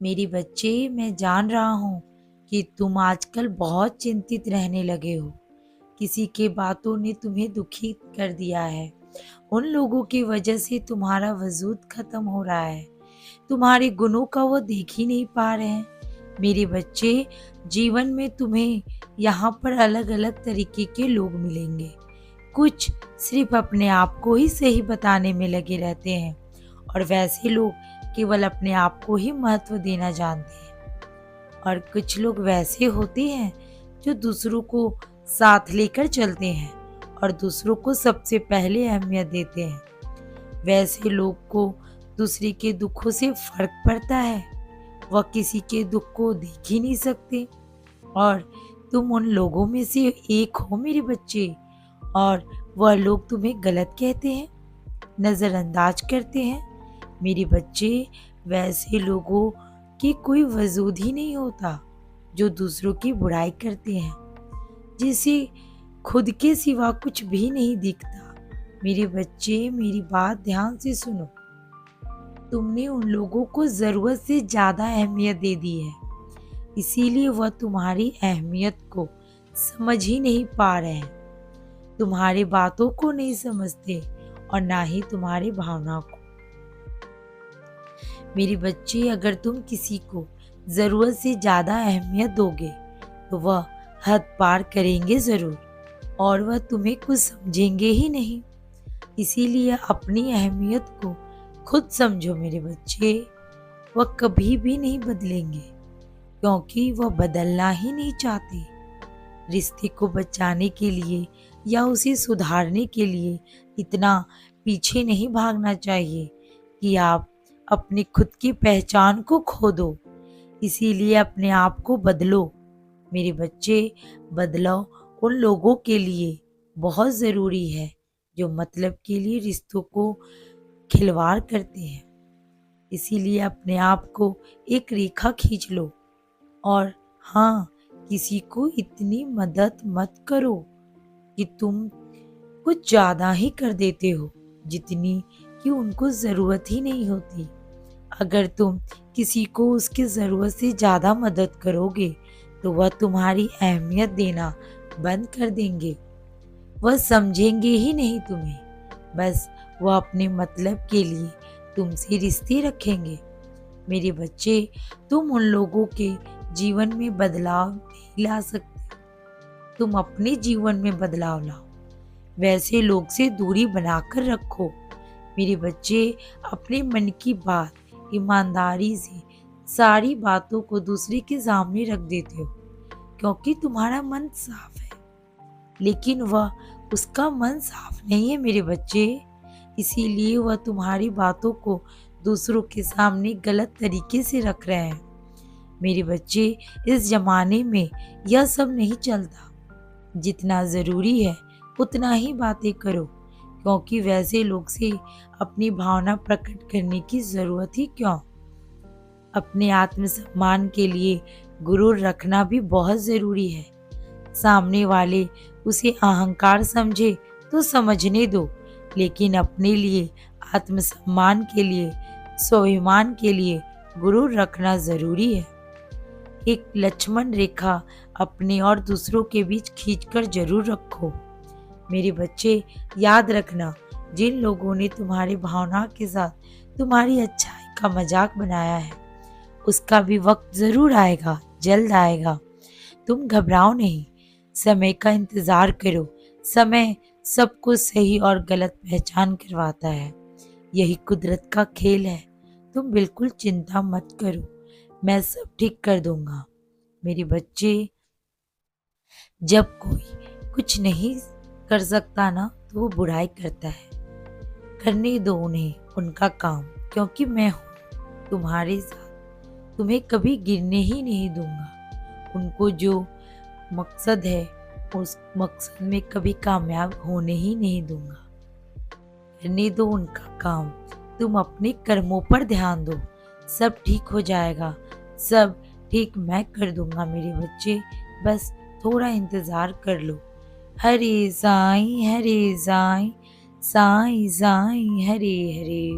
मेरे बच्चे, मैं जान रहा हूँ कि तुम आजकल बहुत चिंतित रहने लगे हो। किसी के बातों ने तुम्हें दुखी कर दिया है। उन लोगों की वजह से तुम्हारा वजूद खत्म हो रहा है। तुम्हारे गुणों का वो देख ही नहीं पा रहे हैं। मेरे बच्चे, जीवन में तुम्हें यहाँ पर अलग अलग तरीके के लोग मिलेंगे। कुछ सिर्फ अपने आप को ही सही बताने में लगे रहते हैं और वैसे लोग केवल अपने आप को ही महत्व देना जानते हैं। और कुछ लोग वैसे होते हैं जो दूसरों को साथ लेकर चलते हैं और दूसरों को सबसे पहले अहमियत देते हैं। वैसे लोग को दूसरे के दुखों से फर्क पड़ता है। वह किसी के दुख को देख ही नहीं सकते और तुम उन लोगों में से एक हो मेरे बच्चे। और वह लोग तुम्हें गलत कहते हैं, नज़रअंदाज करते हैं। मेरे बच्चे, वैसे लोगों की कोई वजूद ही नहीं होता जो दूसरों की बुराई करते हैं, जिसे खुद के सिवा कुछ भी नहीं दिखता। मेरे बच्चे, मेरी बात ध्यान से सुनो। तुमने उन लोगों को जरूरत से ज्यादा अहमियत दे दी है, इसीलिए वह तुम्हारी अहमियत को समझ ही नहीं पा रहे हैं। तुम्हारी बातों को नहीं समझते और ना ही तुम्हारी भावनाओं को। मेरे बच्चे, अगर तुम किसी को जरूरत से ज्यादा अहमियत दोगे तो वह हद पार करेंगे जरूर और वह तुम्हें कुछ समझेंगे ही नहीं। इसीलिए अपनी अहमियत को खुद समझो मेरे बच्चे। वह कभी भी नहीं बदलेंगे क्योंकि वह बदलना ही नहीं चाहते। रिश्ते को बचाने के लिए या उसे सुधारने के लिए इतना पीछे नहीं भागना चाहिए कि आप अपनी खुद की पहचान को खो दो। इसीलिए अपने आप को बदलो मेरे बच्चे। बदलाव उन लोगों के लिए बहुत ज़रूरी है जो मतलब के लिए रिश्तों को खिलवाड़ करते हैं। इसीलिए अपने आप को एक रेखा खींच लो और हाँ, किसी को इतनी मदद मत करो कि तुम कुछ ज़्यादा ही कर देते हो जितनी कि उनको ज़रूरत ही नहीं होती। अगर तुम किसी को उसकी ज़रूरत से ज़्यादा मदद करोगे तो वह तुम्हारी अहमियत देना बंद कर देंगे। वह समझेंगे ही नहीं तुम्हें। बस वह अपने मतलब के लिए तुमसे रिश्ते रखेंगे। मेरे बच्चे, तुम उन लोगों के जीवन में बदलाव नहीं ला सकते। तुम अपने जीवन में बदलाव लाओ। वैसे लोग से दूरी बनाकर रखो। मेरे बच्चे, अपने मन की बात ईमानदारी से सारी बातों को दूसरे के सामने रख देते हो क्योंकि तुम्हारा मन साफ है, लेकिन वह उसका मन साफ नहीं है मेरे बच्चे। इसीलिए वह तुम्हारी बातों को दूसरों के सामने गलत तरीके से रख रहे हैं। मेरे बच्चे, इस जमाने में यह सब नहीं चलता। जितना ज़रूरी है उतना ही बातें करो क्योंकि वैसे लोग से अपनी भावना प्रकट करने की ज़रूरत ही क्यों। अपने आत्मसम्मान के लिए गुरूर रखना भी बहुत ज़रूरी है। सामने वाले उसे अहंकार समझे तो समझने दो, लेकिन अपने लिए आत्मसम्मान के लिए, स्वाभिमान के लिए गुरूर रखना ज़रूरी है। एक लक्ष्मण रेखा अपने और दूसरों के बीच खींचकर जरूर रखो। मेरे बच्चे, याद रखना, जिन लोगों ने तुम्हारी भावना के साथ तुम्हारी अच्छाई का मजाक बनाया है उसका भी वक्त जरूर आएगा, जल्द आएगा। तुम घबराओ नहीं, समय का इंतजार करो। समय सबको सही और गलत पहचान करवाता है। यही कुदरत का खेल है। तुम बिल्कुल चिंता मत करो, मैं सब ठीक कर दूंगा। मेरे बच्चे, जब कोई कुछ नहीं कर सकता ना तो वो बुराई करता है। करने दो उन्हें उनका काम, क्योंकि मैं हूँ तुम्हारे साथ। तुम्हें कभी गिरने ही नहीं दूंगा। उनको जो मकसद है उस मकसद में कभी कामयाब होने ही नहीं दूंगा। करने दो उनका काम, तुम अपने कर्मों पर ध्यान दो। सब ठीक हो जाएगा, सब ठीक मैं कर दूंगा मेरे बच्चे। बस थोड़ा इंतजार कर लो। हरे साईं, हरे साईं, साईं साईं, हरे हरे।